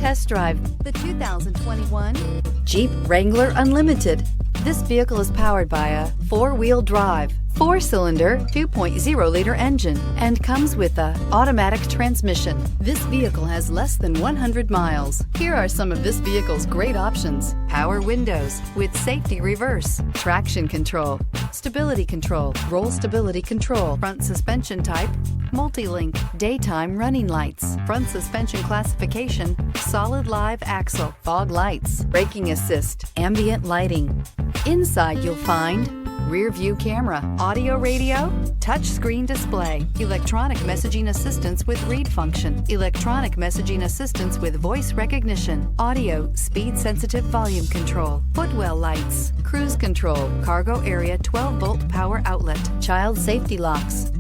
test drive the 2021 Jeep Wrangler Unlimited. This vehicle is powered by a 4-wheel drive, 4-cylinder, 2.0-liter engine and comes with a automatic transmission. This vehicle has less than 100 miles. Here are some of this vehicle's great options: power windows with safety reverse, traction control, stability control, roll stability control, front suspension type, multi-link, daytime running lights, front suspension classification, solid live axle, fog lights, braking assist, ambient lighting. Inside you'll find rear view camera, audio radio, touch screen display, electronic messaging assistance with read function, electronic messaging assistance with voice recognition, audio, speed sensitive volume control, footwell lights, cruise control, cargo area 12-volt power outlet, child safety locks,